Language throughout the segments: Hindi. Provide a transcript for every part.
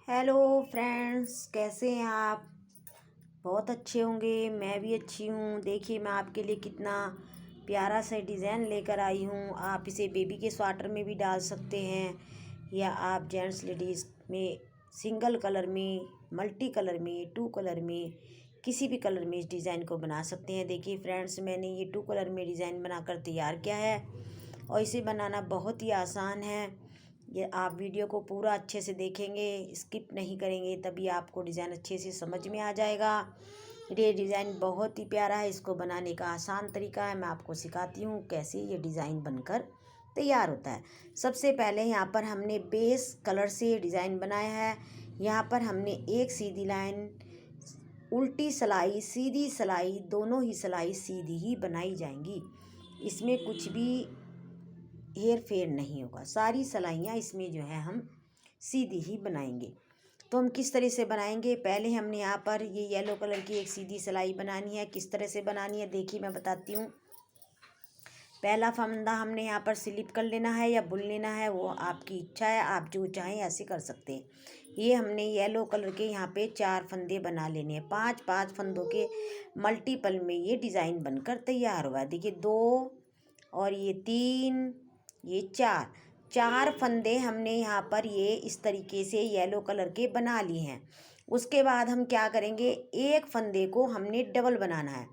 हेलो फ्रेंड्स, कैसे हैं आप। बहुत अच्छे होंगे। मैं भी अच्छी हूँ। देखिए मैं आपके लिए कितना प्यारा सा डिज़ाइन लेकर आई हूँ। आप इसे बेबी के स्वेटर में भी डाल सकते हैं या आप जेंट्स लेडीज़ में सिंगल कलर में, मल्टी कलर में, टू कलर में, किसी भी कलर में इस डिज़ाइन को बना सकते हैं। देखिए फ्रेंड्स, मैंने ये टू कलर में डिज़ाइन बनाकर तैयार किया है और इसे बनाना बहुत ही आसान है। ये आप वीडियो को पूरा अच्छे से देखेंगे, स्किप नहीं करेंगे, तभी आपको डिज़ाइन अच्छे से समझ में आ जाएगा। ये डिज़ाइन बहुत ही प्यारा है। इसको बनाने का आसान तरीका है, मैं आपको सिखाती हूँ कैसे ये डिज़ाइन बनकर तैयार होता है। सबसे पहले यहाँ पर हमने बेस कलर से डिज़ाइन बनाया है। यहाँ पर हमने एक सीधी लाइन, उल्टी सिलाई, सीधी सिलाई, दोनों ही सिलाई सीधी ही बनाई जाएंगी। इसमें कुछ भी हेर फेर नहीं होगा। सारी सिलाइयाँ इसमें जो है हम सीधी ही बनाएंगे। तो हम किस तरह से बनाएंगे, पहले हमने यहाँ पर ये येलो कलर की एक सीधी सिलाई बनानी है। किस तरह से बनानी है देखिए मैं बताती हूँ। पहला फंदा हमने यहाँ पर स्लिप कर लेना है या बुन लेना है, वो आपकी इच्छा है, आप जो चाहें ऐसे कर सकते हैं। ये हमने येलो कलर के यहाँ पे 4 फंदे बना लेने हैं। 5 फंदों के मल्टीपल में ये डिज़ाइन बनकर तैयार हुआ है। देखिए 2 और ये 3, ये 4 फंदे हमने यहाँ पर ये इस तरीके से येलो कलर के बना लिए हैं। उसके बाद हम क्या करेंगे, एक फंदे को हमने डबल बनाना है।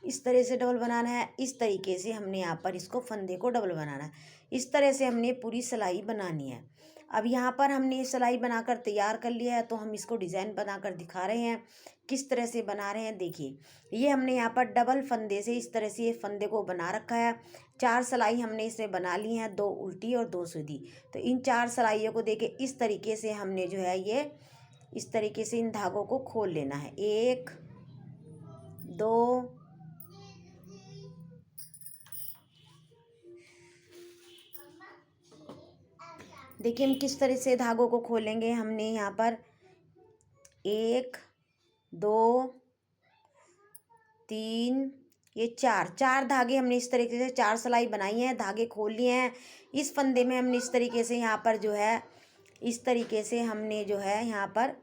इस तरह से डबल बनाना है। इस तरीके से हमने यहाँ पर इसको फंदे को डबल बनाना है। इस तरह से हमने पूरी सिलाई बनानी है। अब यहाँ पर हमने सिलाई बनाकर तैयार कर लिया है, तो हम इसको डिज़ाइन बनाकर दिखा रहे हैं किस तरह से बना रहे हैं। देखिए ये हमने यहाँ पर डबल फंदे से इस तरह से ये फंदे को बना रखा है। 4 सिलाई हमने इसमें बना ली हैं, 2 उल्टी और 2 सीधी। तो इन 4 सिलाइयों को देके इस तरीके से हमने जो है ये इस तरीके से इन धागों को खोल लेना है। 1 2 देखिए हम किस तरह से धागों को खोलेंगे। हमने यहाँ पर 1 2 3 ये 4 धागे हमने इस तरीके से 4 सिलाई बनाई हैं, धागे खोल लिए हैं। इस फंदे में हमने इस तरीके से यहाँ पर जो है इस तरीके से हमने जो है यहाँ पर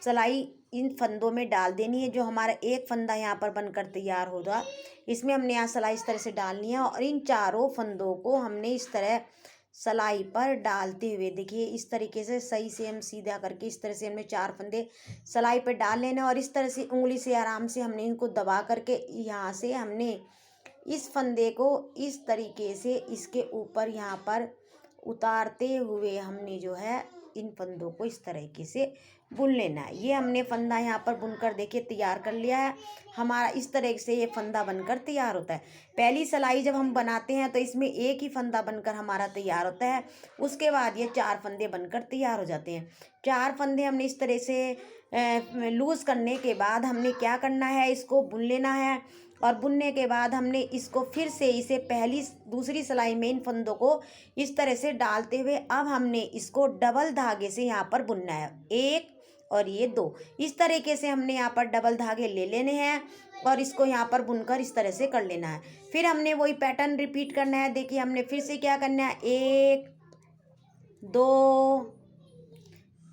सिलाई इन फंदों में डाल देनी है। जो हमारा एक फंदा यहाँ पर बनकर तैयार होगा, इसमें हमने यहाँ सिलाई इस तरह से डालनी है और इन चारों फंदों को हमने इस तरह सिलाई पर डालते हुए देखिए इस तरीके से सही से हम सीधा करके इस तरह से हमने 4 फंदे सिलाई पर डाल लेने और इस तरह से उंगली से आराम से हमने इनको दबा करके यहाँ से हमने इस फंदे को इस तरीके से इसके ऊपर यहाँ पर उतारते हुए हमने जो है इन फंदों को इस तरीके से बुन लेना है। ये हमने फंदा यहाँ पर बुनकर देखिए तैयार कर लिया है। हमारा इस तरह से ये फंदा बनकर तैयार होता है। पहली सिलाई जब हम बनाते हैं तो इसमें एक ही फंदा बनकर हमारा तैयार होता है। उसके बाद ये 4 फंदे बनकर तैयार हो जाते हैं। 4 फंदे हमने इस तरह से लूज़ करने के बाद हमने क्या करना है, इसको बुन लेना है और बुनने के बाद हमने इसको फिर से इसे पहली दूसरी सिलाई में इन फंदों को इस तरह से डालते हुए अब हमने इसको डबल धागे से यहाँ पर बुनना है। 1 और ये 2 इस तरीके से हमने यहाँ पर डबल धागे ले लेने हैं और इसको यहाँ पर बुनकर इस तरह से कर लेना है। फिर हमने वही पैटर्न रिपीट करना है। देखिए हमने फिर से क्या करना है, 1 2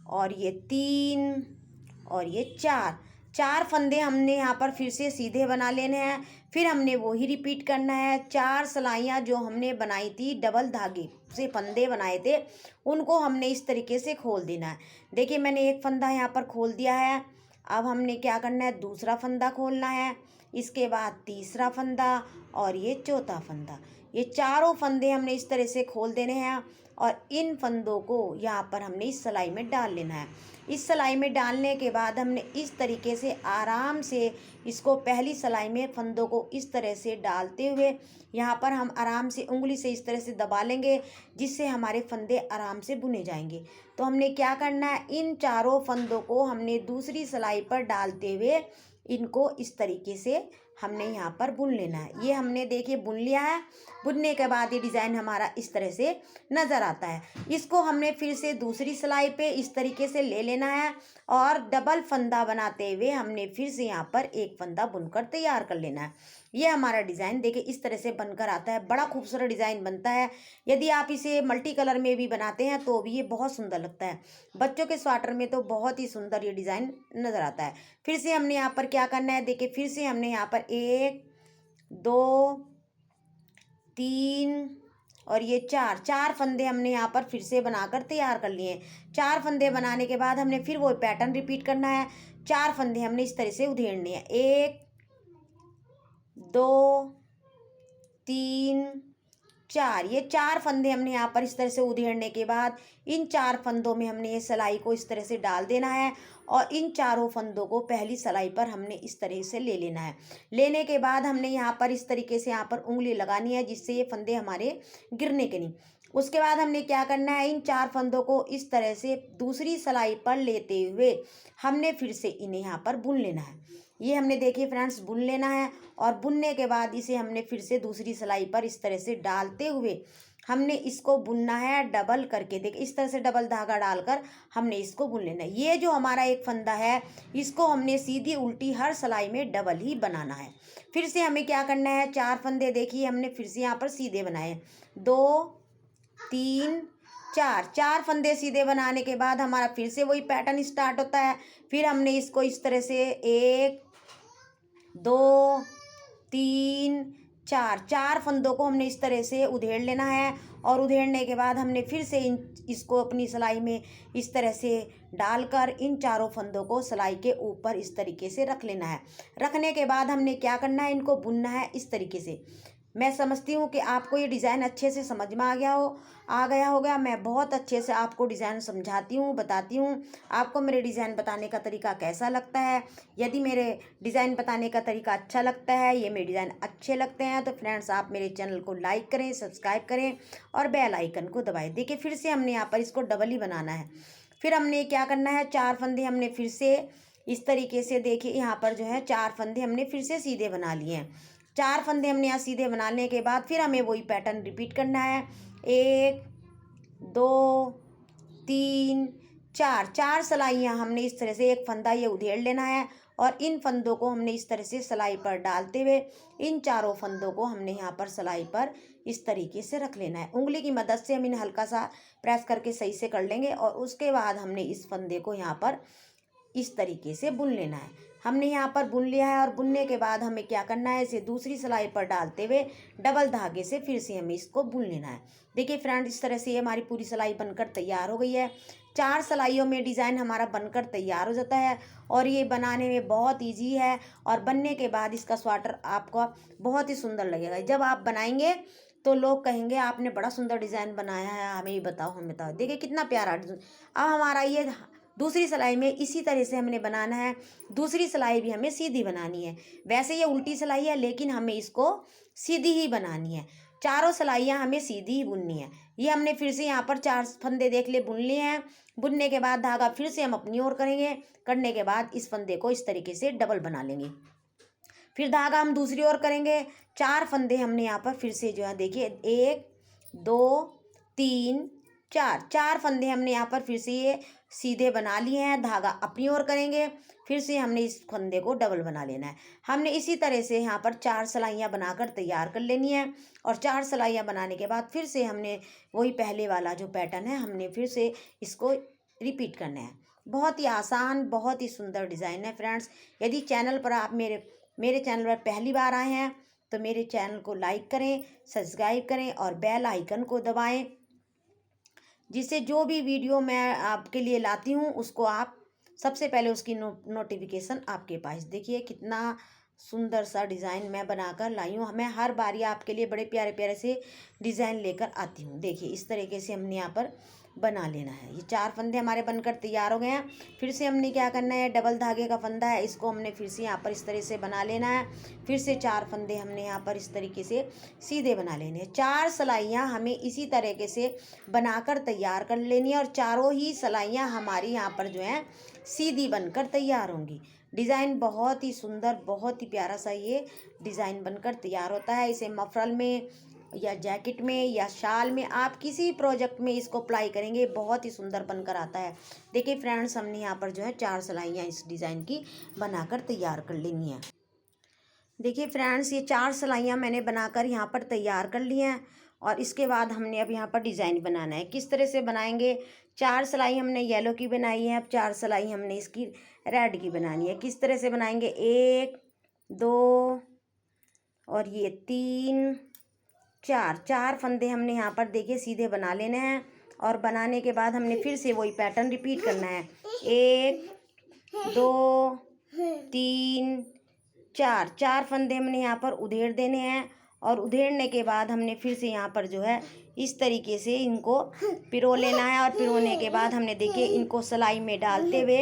और ये 3 और ये 4 फंदे हमने यहाँ पर फिर से सीधे बना लेने हैं। फिर हमने वही रिपीट करना है। 4 सिलाइयाँ जो हमने बनाई थी डबल धागे से फंदे बनाए थे, उनको हमने इस तरीके से खोल देना है। देखिए मैंने एक फंदा यहाँ पर खोल दिया है। अब हमने क्या करना है, दूसरा फंदा खोलना है, इसके बाद तीसरा फंदा और ये चौथा फंदा। ये चारों फंदे हमने इस तरह से खोल देने हैं और इन फंदों को यहाँ पर हमने इस सिलाई में डाल लेना है। इस सिलाई में डालने के बाद हमने इस तरीके से आराम से इसको पहली सिलाई में फंदों को इस तरह से डालते हुए यहाँ पर हम आराम से उंगली से इस तरह से दबा लेंगे, जिससे हमारे फंदे आराम से बुने जाएंगे। तो हमने क्या करना है, इन चारों फंदों को हमने दूसरी सिलाई पर डालते हुए इनको इस तरीके से हमने यहाँ पर बुन लेना है। ये हमने देखिए बुन लिया है। बुनने के बाद ये डिज़ाइन हमारा इस तरह से नज़र आता है। इसको हमने फिर से दूसरी सिलाई पे इस तरीके से ले लेना है और डबल फंदा बनाते हुए हमने फिर से यहाँ पर एक फंदा बुनकर तैयार कर लेना है। ये हमारा डिज़ाइन देखिए इस तरह से बनकर आता है, बड़ा खूबसूरत डिज़ाइन बनता है। यदि आप इसे मल्टी कलर में भी बनाते हैं तो भी ये बहुत सुंदर लगता है। बच्चों के स्वेटर में तो बहुत ही सुंदर ये डिज़ाइन नज़र आता है। फिर से हमने यहाँ पर क्या करना है, देखिए फिर से हमने यहाँ पर 1 2 3 और ये 4 फंदे हमने यहाँ पर फिर से बनाकर तैयार कर लिए हैं। 4 फंदे बनाने के बाद हमने फिर वो पैटर्न रिपीट करना है। 4 फंदे हमने इस तरह से उधेड़ने हैं। 1 2 3 4, ये 4 फंदे हमने यहाँ पर इस तरह से उधेड़ने के बाद इन 4 फंदों में हमने ये सिलाई को इस तरह से डाल देना है और इन चारों फंदों को पहली सिलाई पर हमने इस तरह से ले लेना है। लेने के बाद हमने यहाँ पर इस तरीके से यहाँ पर उंगली लगानी है जिससे ये फंदे हमारे गिरने के नहीं। उसके बाद हमने क्या करना है, इन 4 फंदों को इस तरह से दूसरी सिलाई पर लेते हुए हमने फिर से इन्हें यहाँ पर बुन लेना है। ये हमने देखिए फ्रेंड्स बुन लेना है और बुनने के बाद इसे हमने फिर से दूसरी सिलाई पर इस तरह से डालते हुए हमने इसको बुनना है डबल करके। देखिए इस तरह से डबल धागा डालकर हमने इसको बुन लेना है। ये जो हमारा एक फंदा है इसको हमने सीधी उल्टी हर सिलाई में डबल ही बनाना है। फिर से हमें क्या करना है, 4 फंदे देखिए हमने फिर से यहाँ पर सीधे बनाए, 2 3 4 फंदे सीधे बनाने के बाद हमारा फिर से वही पैटर्न स्टार्ट होता है। फिर हमने इसको इस तरह से 1 2 3 4 फंदों को हमने इस तरह से उधेड़ लेना है और उधेड़ने के बाद हमने फिर से इसको अपनी सिलाई में इस तरह से डालकर इन चारों फंदों को सिलाई के ऊपर इस तरीके से रख लेना है। रखने के बाद हमने क्या करना है, इनको बुनना है इस तरीके से। मैं समझती हूँ कि आपको ये डिज़ाइन अच्छे से समझ में आ गया होगा। मैं बहुत अच्छे से आपको डिज़ाइन समझाती हूँ, बताती हूँ। आपको मेरे डिज़ाइन बताने का तरीका कैसा लगता है? यदि मेरे डिज़ाइन बताने का तरीका अच्छा लगता है, ये मेरे डिज़ाइन अच्छे लगते हैं तो फ्रेंड्स आप मेरे चैनल को लाइक करें, सब्सक्राइब करें और बेल आइकन को दबाएं। देखिए फिर से हमने यहाँ पर इसको डबल ही बनाना है। फिर हमने क्या करना है, 4 फंदे हमने फिर से इस तरीके से देखिए यहाँ पर जो है 4 फंदे हमने फिर से सीधे बना लिए हैं। 4 फंदे हमने यहाँ सीधे बनाने के बाद फिर हमें वही पैटर्न रिपीट करना है। 1 2 3 4 सिलाइयाँ हमने इस तरह से एक फंदा ये उधेड़ लेना है और इन फंदों को हमने इस तरह से सिलाई पर डालते हुए इन चारों फंदों को हमने यहाँ पर सिलाई पर इस तरीके से रख लेना है। उंगली की मदद से हम इन्हें हल्का सा प्रेस करके सही से कर लेंगे और उसके बाद हमने इस फंदे को यहाँ पर इस तरीके से बुन लेना है। हमने यहाँ पर बुन लिया है और बुनने के बाद हमें क्या करना है, इसे दूसरी सिलाई पर डालते हुए डबल धागे से फिर से हमें इसको बुन लेना है। देखिए फ्रेंड इस तरह से ये हमारी पूरी सिलाई बनकर तैयार हो गई है। 4 सिलाइयों में डिज़ाइन हमारा बनकर तैयार हो जाता है और ये बनाने में बहुत ईजी है और बनने के बाद इसका स्वेटर आपको बहुत ही सुंदर लगेगा। जब आप बनाएंगे तो लोग कहेंगे आपने बड़ा सुंदर डिज़ाइन बनाया है, हमें ये बताओ हमें बताओ। देखिए कितना प्यारा। अब हमारा ये दूसरी सिलाई में इसी तरह से हमने बनाना है। दूसरी सिलाई भी हमें सीधी बनानी है। वैसे ये उल्टी सिलाई है लेकिन हमें इसको सीधी ही बनानी है। चारों सिलाइयाँ हमें सीधी ही बुननी है। ये हमने फिर से यहाँ पर 4 फंदे देख लिए बुन लिए हैं। बुनने के बाद धागा फिर से हम अपनी ओर करेंगे। करने के बाद इस फंदे को इस तरीके से डबल बना लेंगे। फिर धागा हम दूसरी ओर करेंगे। 4 फंदे हमने यहाँ पर फिर से जो है देखिए 1 2 3 4 फंदे हमने यहाँ पर फिर से ये सीधे बना लिए हैं। धागा अपनी ओर करेंगे। फिर से हमने इस फंदे को डबल बना लेना है। हमने इसी तरह से यहाँ पर 4 सिलाइयाँ बनाकर तैयार कर लेनी है और 4 सिलाइयाँ बनाने के बाद फिर से हमने वही पहले वाला जो पैटर्न है हमने फिर से इसको रिपीट करना है। बहुत ही आसान, बहुत ही सुंदर डिज़ाइन है फ्रेंड्स। यदि चैनल पर आप मेरे चैनल पर पहली बार आए हैं तो मेरे चैनल को लाइक करें, सब्सक्राइब करें और बेल आइकन को दबाएं, जिससे जो भी वीडियो मैं आपके लिए लाती हूँ उसको आप सबसे पहले उसकी नोटिफिकेशन आपके पास। देखिए कितना सुंदर सा डिज़ाइन मैं बनाकर लाई हूँ। मैं हर बारी आपके लिए बड़े प्यारे प्यारे से डिज़ाइन लेकर आती हूँ। देखिए इस तरीके से हमने यहाँ पर बना लेना है। ये 4 फंदे हमारे बनकर तैयार हो गए हैं। फिर से हमने क्या करना है, डबल धागे का फंदा है इसको हमने फिर से यहाँ पर इस तरह से बना लेना है। फिर से 4 फंदे हमने यहाँ पर इस तरीके से सीधे बना लेने हैं। 4 सिलाइयाँ हमें इसी तरीके से बनाकर तैयार कर लेनी है और चारों ही सिलाइयाँ हमारी यहाँ पर जो है सीधी बनकर तैयार होंगी। डिज़ाइन बहुत ही सुंदर, बहुत ही प्यारा सा ये डिज़ाइन बनकर तैयार होता है। इसे मफरल में या जैकेट में या शाल में आप किसी प्रोजेक्ट में इसको अप्लाई करेंगे बहुत ही सुंदर बनकर आता है। देखिए फ्रेंड्स हमने यहाँ पर जो है 4 सिलाइयाँ इस डिज़ाइन की बनाकर तैयार कर लेनी है। देखिए फ्रेंड्स, ये 4 सिलाइयाँ मैंने बनाकर यहाँ पर तैयार कर ली हैं। और इसके बाद हमने अब यहाँ पर डिज़ाइन बनाना है। किस तरह से बनाएंगे? 4 सिलाई हमने येलो की बनाई है, अब 4 सिलाई हमने इसकी रेड की बनानी है। किस तरह से बनाएंगे? 1 2 और ये 3 4 फंदे हमने यहाँ पर देखिए सीधे बना लेने हैं। और बनाने के बाद हमने फिर से वही पैटर्न रिपीट करना है। 1 2 3 4 फंदे हमने यहाँ पर उधेड़ देने हैं। और उधेड़ने के बाद हमने फिर से यहाँ पर जो है इस तरीके से इनको पिरो लेना है। और पिरोने के बाद हमने देखिए इनको सिलाई में डालते हुए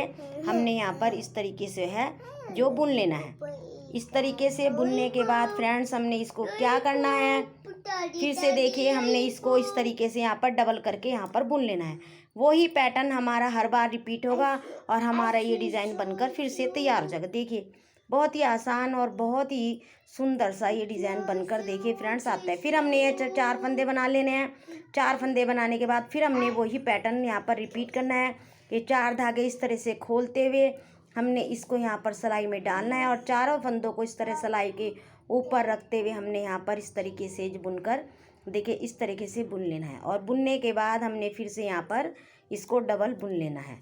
हमने यहाँ पर इस तरीके से है जो बुन लेना है। इस तरीके से बुनने के बाद फ्रेंड्स हमने इसको क्या करना है, फिर से देखिए हमने इसको इस तरीके से यहाँ पर डबल करके यहाँ पर बुन लेना है। वही पैटर्न हमारा हर बार रिपीट होगा और हमारा ये डिज़ाइन बनकर फिर से तैयार हो जाएगा। देखिए बहुत ही आसान और बहुत ही सुंदर सा ये डिज़ाइन बनकर देखिए फ्रेंड्स आता है। फिर हमने ये 4 फंदे बना लेने हैं। 4 फंदे बनाने के बाद फिर हमने वही पैटर्न यहाँ पर रिपीट करना है। ये 4 धागे इस तरह से खोलते हुए हमने इसको यहाँ पर सिलाई में डालना है। और चारों फंदों को इस तरह सिलाई के ऊपर रखते हुए हमने यहाँ पर इस तरीके से बुनकर देखिए इस तरीके से बुन लेना है। और बुनने के बाद हमने फिर से यहाँ पर इसको डबल बुन लेना है।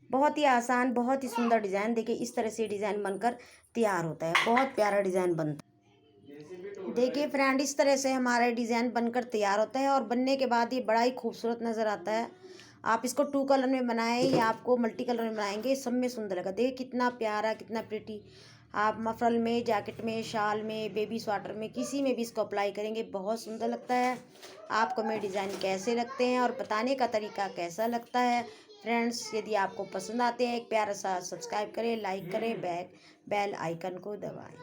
बहुत ही आसान, बहुत ही सुंदर डिज़ाइन। देखिए इस तरह से डिज़ाइन बनकर तैयार होता है। बहुत प्यारा डिज़ाइन बनता है। देखिए फ्रेंड, इस तरह से हमारा डिज़ाइन बनकर तैयार होता है। और बनने के बाद ये बड़ा ही खूबसूरत नज़र आता है। आप इसको 2 कलर में बनाएं या आपको मल्टी कलर में बनाएंगे, सब में सुंदर लगेगा। देखिए कितना प्यारा, कितना प्रिटी। आप मफरल में, जैकेट में, शाल में, बेबी स्वेटर में, किसी में भी इसको अप्लाई करेंगे, बहुत सुंदर लगता है। आपको मेरे डिज़ाइन कैसे लगते हैं और बताने का तरीका कैसा लगता है फ्रेंड्स? यदि आपको पसंद आते हैं, एक प्यारा सा सब्सक्राइब करें, लाइक करें, बेल आइकन को दबाएं।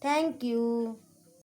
Thank you.